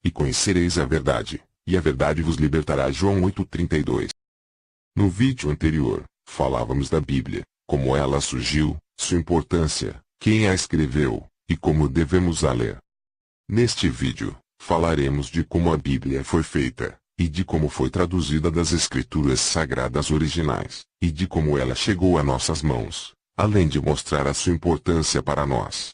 e conhecereis a verdade, e a verdade vos libertará. João 8:32. No vídeo anterior, falávamos da Bíblia, como ela surgiu, sua importância, quem a escreveu, e como devemos a ler. Neste vídeo, falaremos de como a Bíblia foi feita, e de como foi traduzida das Escrituras Sagradas originais, e de como ela chegou a nossas mãos, além de mostrar a sua importância para nós.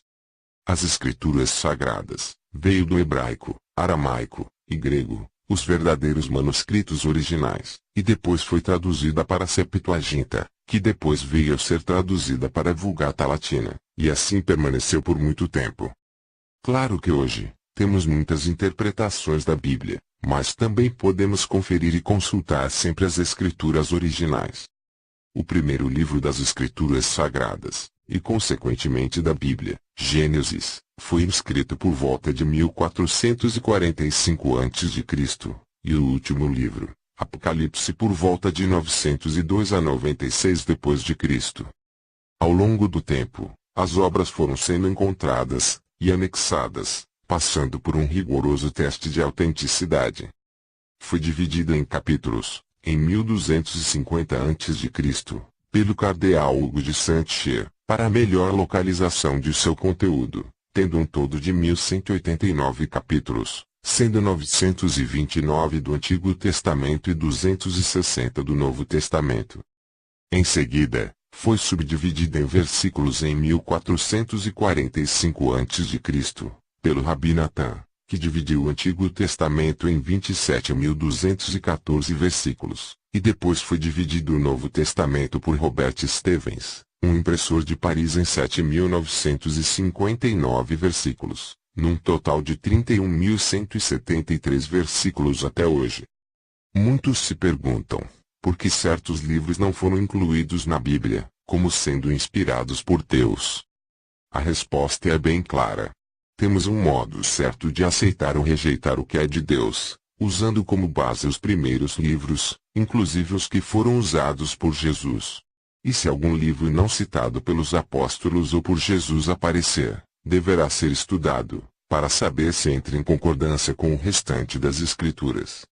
As Escrituras Sagradas, veio do hebraico, aramaico, e grego, os verdadeiros manuscritos originais, e depois foi traduzida para a Septuaginta, que depois veio a ser traduzida para a Vulgata Latina, e assim permaneceu por muito tempo. Claro que hoje, temos muitas interpretações da Bíblia, mas também podemos conferir e consultar sempre as Escrituras originais. O primeiro livro das Escrituras Sagradas, e consequentemente da Bíblia, Gênesis, foi escrito por volta de 1445 a.C., e o último livro, Apocalipse, por volta de 902 a 96 d.C. Ao longo do tempo, as obras foram sendo encontradas e anexadas, passando por um rigoroso teste de autenticidade. Foi dividida em capítulos, em 1250 a.C., pelo cardeal Hugo de Saint-Cyr, para a melhor localização de seu conteúdo, tendo um todo de 1189 capítulos, sendo 929 do Antigo Testamento e 260 do Novo Testamento. Em seguida, foi subdividida em versículos em 1445 a.C., pelo Rabi Natan, que dividiu o Antigo Testamento em 27.214 versículos, e depois foi dividido o Novo Testamento por Robert Stevens, um impressor de Paris, em 7.959 versículos, num total de 31.173 versículos até hoje. Muitos se perguntam, por que certos livros não foram incluídos na Bíblia, como sendo inspirados por Deus? A resposta é bem clara. Temos um modo certo de aceitar ou rejeitar o que é de Deus, usando como base os primeiros livros, inclusive os que foram usados por Jesus. E se algum livro não citado pelos apóstolos ou por Jesus aparecer, deverá ser estudado, para saber se entra em concordância com o restante das Escrituras.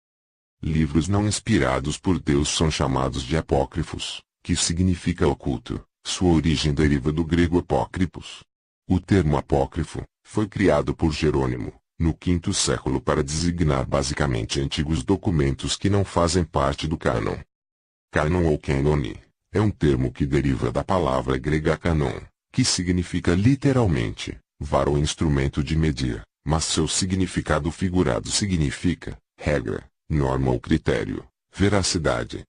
Livros não inspirados por Deus são chamados de apócrifos, que significa oculto. Sua origem deriva do grego apócripos. O termo apócrifo foi criado por Jerônimo, no V século, para designar basicamente antigos documentos que não fazem parte do cânon. Cânon ou canone é um termo que deriva da palavra grega canon, que significa literalmente vara ou instrumento de medir, mas seu significado figurado significa regra, norma ou critério, veracidade.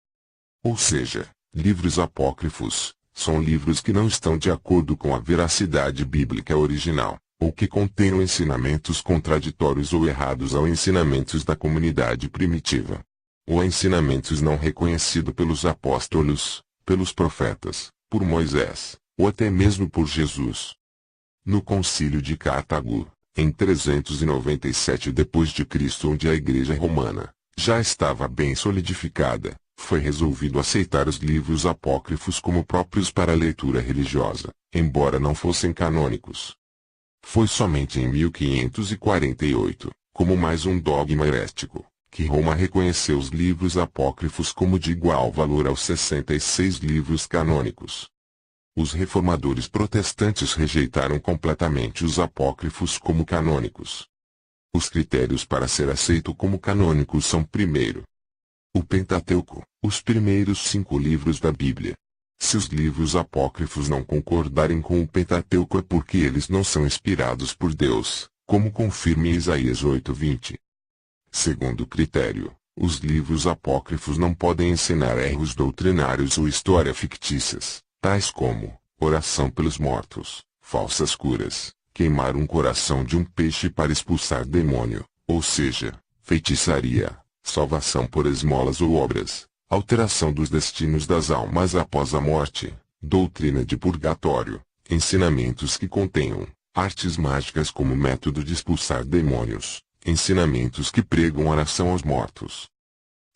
Ou seja, livros apócrifos são livros que não estão de acordo com a veracidade bíblica original, ou que contenham ensinamentos contraditórios ou errados aos ensinamentos da comunidade primitiva, ou a ensinamentos não reconhecidos pelos apóstolos, pelos profetas, por Moisés, ou até mesmo por Jesus. No Concílio de Cartago, em 397 d.C., onde a Igreja Romana já estava bem solidificada, foi resolvido aceitar os livros apócrifos como próprios para a leitura religiosa, embora não fossem canônicos. Foi somente em 1548, como mais um dogma herético, que Roma reconheceu os livros apócrifos como de igual valor aos 66 livros canônicos. Os reformadores protestantes rejeitaram completamente os apócrifos como canônicos. Os critérios para ser aceito como canônico são: primeiro, o Pentateuco, os primeiros 5 livros da Bíblia. Se os livros apócrifos não concordarem com o Pentateuco é porque eles não são inspirados por Deus, como confirma em Isaías 8:20. Segundo critério, os livros apócrifos não podem ensinar erros doutrinários ou histórias fictícias, tais como oração pelos mortos, falsas curas, queimar um coração de um peixe para expulsar demônio, ou seja, feitiçaria, salvação por esmolas ou obras, alteração dos destinos das almas após a morte, doutrina de purgatório, ensinamentos que contenham artes mágicas como método de expulsar demônios, ensinamentos que pregam oração aos mortos.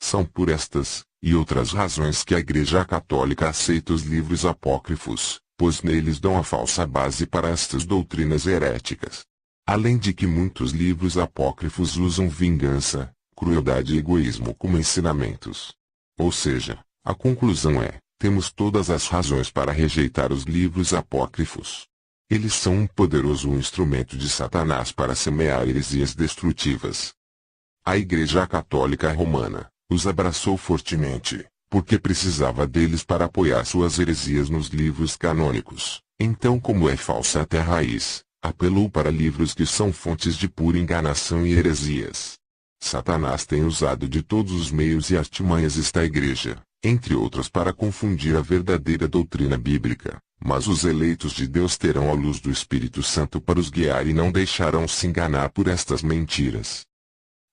São por estas e outras razões que a Igreja Católica aceita os livros apócrifos, pois neles dão a falsa base para estas doutrinas heréticas. Além de que muitos livros apócrifos usam vingança, crueldade e egoísmo como ensinamentos. Ou seja, a conclusão é: temos todas as razões para rejeitar os livros apócrifos. Eles são um poderoso instrumento de Satanás para semear heresias destrutivas. A Igreja Católica Romana os abraçou fortemente, porque precisava deles para apoiar suas heresias nos livros canônicos. Então, como é falsa até a raiz, apelou para livros que são fontes de pura enganação e heresias. Satanás tem usado de todos os meios e artimanhas esta igreja, entre outros, para confundir a verdadeira doutrina bíblica, mas os eleitos de Deus terão a luz do Espírito Santo para os guiar e não deixarão se enganar por estas mentiras.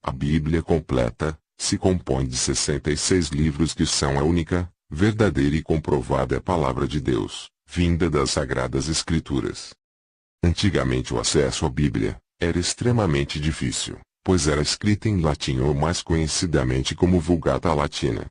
A Bíblia completa se compõe de 66 livros que são a única, verdadeira e comprovada palavra de Deus, vinda das Sagradas Escrituras. Antigamente o acesso à Bíblia era extremamente difícil, pois era escrita em latim ou mais conhecidamente como Vulgata Latina.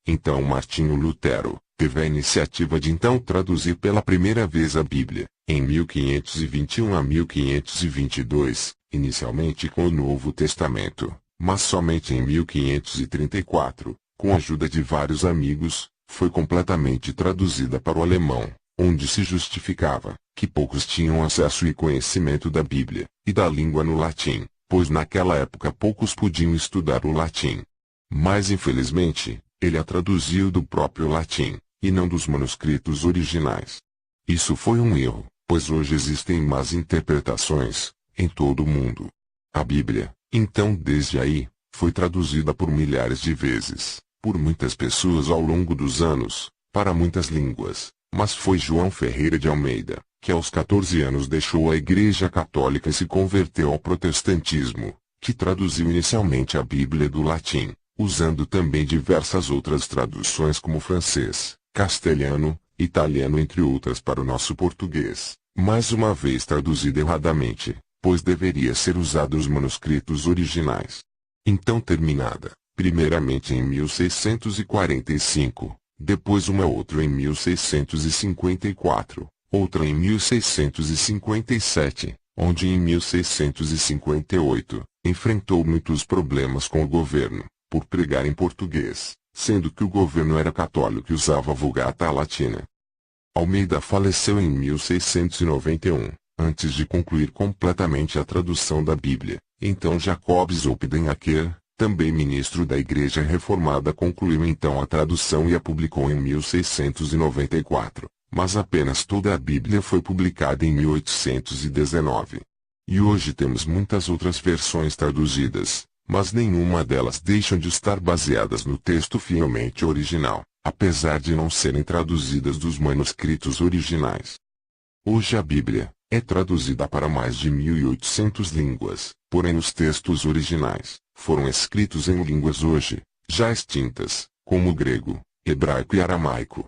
Então Martinho Lutero teve a iniciativa de então traduzir pela primeira vez a Bíblia, em 1521 a 1522, inicialmente com o Novo Testamento, mas somente em 1534, com a ajuda de vários amigos, foi completamente traduzida para o alemão, onde se justificava que poucos tinham acesso e conhecimento da Bíblia e da língua no latim, pois naquela época poucos podiam estudar o latim. Mas infelizmente, ele a traduziu do próprio latim, e não dos manuscritos originais. Isso foi um erro, pois hoje existem más interpretações em todo o mundo. A Bíblia, então, desde aí, foi traduzida por milhares de vezes, por muitas pessoas ao longo dos anos, para muitas línguas, mas foi João Ferreira de Almeida, que aos 14 anos deixou a Igreja Católica e se converteu ao protestantismo, que traduziu inicialmente a Bíblia do latim, usando também diversas outras traduções como francês, castelhano, italiano entre outras para o nosso português, mais uma vez traduzida erradamente, pois deveria ser usado os manuscritos originais. Então terminada, primeiramente em 1645, depois uma outra em 1654, outra em 1657, onde em 1658, enfrentou muitos problemas com o governo, por pregar em português, sendo que o governo era católico e usava a Vulgata Latina. Almeida faleceu em 1691, antes de concluir completamente a tradução da Bíblia. Então Jacob Zolpidem-Acker, também ministro da Igreja Reformada, concluiu então a tradução e a publicou em 1694, mas apenas toda a Bíblia foi publicada em 1819. E hoje temos muitas outras versões traduzidas, mas nenhuma delas deixam de estar baseadas no texto fielmente original, apesar de não serem traduzidas dos manuscritos originais. Hoje a Bíblia é traduzida para mais de 1.800 línguas, porém os textos originais foram escritos em línguas hoje já extintas, como grego, hebraico e aramaico.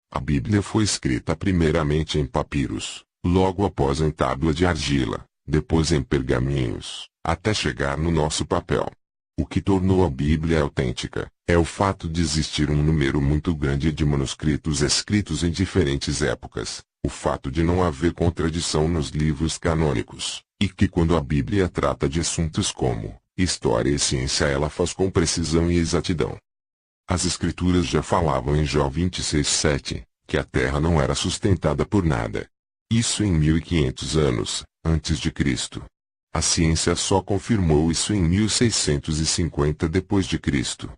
A Bíblia foi escrita primeiramente em papiros, logo após em tábua de argila, depois em pergaminhos, até chegar no nosso papel. O que tornou a Bíblia autêntica é o fato de existir um número muito grande de manuscritos escritos em diferentes épocas, o fato de não haver contradição nos livros canônicos, e que quando a Bíblia trata de assuntos como história e ciência ela faz com precisão e exatidão. As Escrituras já falavam em Jó 26:7, que a terra não era sustentada por nada. Isso em 1500 anos, antes de Cristo. A ciência só confirmou isso em 1650 depois de Cristo.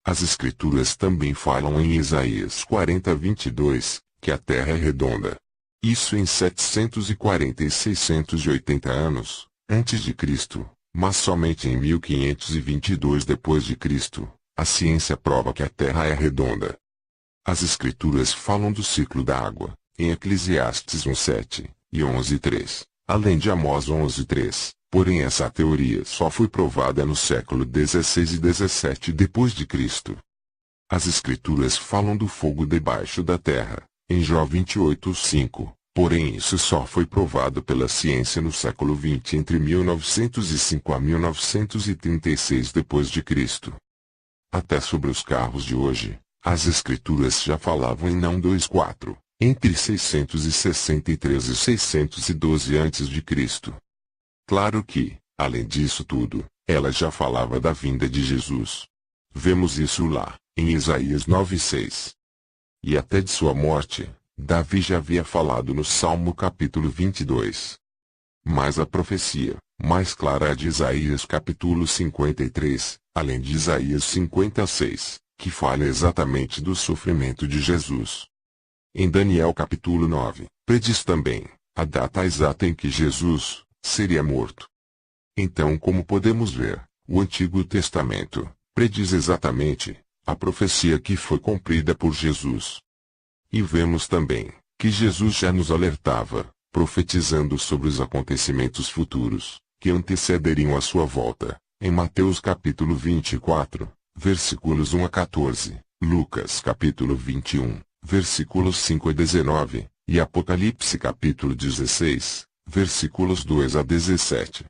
As Escrituras também falam em Isaías 40:22, que a terra é redonda. Isso em 740 e 680 anos, antes de Cristo, mas somente em 1522 depois de Cristo, a ciência prova que a terra é redonda. As Escrituras falam do ciclo da água, em Eclesiastes 1:7 e 11:3, além de Amós 11:3, porém essa teoria só foi provada no século XVI e XVII depois de Cristo. As Escrituras falam do fogo debaixo da terra, em Jó 28:5, porém isso só foi provado pela ciência no século XX entre 1905 a 1936 depois de Cristo. Até sobre os carros de hoje, as Escrituras já falavam em não 2,4, entre 663 e 612 a.C. Claro que, além disso tudo, ela já falava da vinda de Jesus. Vemos isso lá, em Isaías 9:6. E até de sua morte, Davi já havia falado no Salmo capítulo 22. Mas a profecia, mais clara é de Isaías capítulo 53, além de Isaías 56, que fala exatamente do sofrimento de Jesus. Em Daniel capítulo 9, prediz também a data exata em que Jesus seria morto. Então, como podemos ver, o Antigo Testamento prediz exatamente a profecia que foi cumprida por Jesus. E vemos também que Jesus já nos alertava, profetizando sobre os acontecimentos futuros que antecederiam a sua volta, em Mateus capítulo 24, versículos 1 a 14, Lucas capítulo 21, versículos 5 a 19, e Apocalipse capítulo 16, versículos 2 a 17.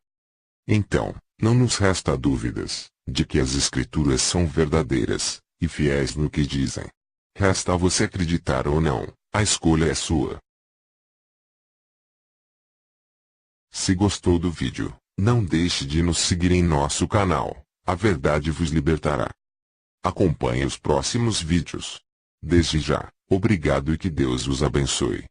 Então, não nos resta dúvidas de que as Escrituras são verdadeiras e fiéis no que dizem. Resta a você acreditar ou não, a escolha é sua. Se gostou do vídeo, não deixe de nos seguir em nosso canal, A Verdade Vos Libertará. Acompanhe os próximos vídeos. Desde já, obrigado e que Deus os abençoe.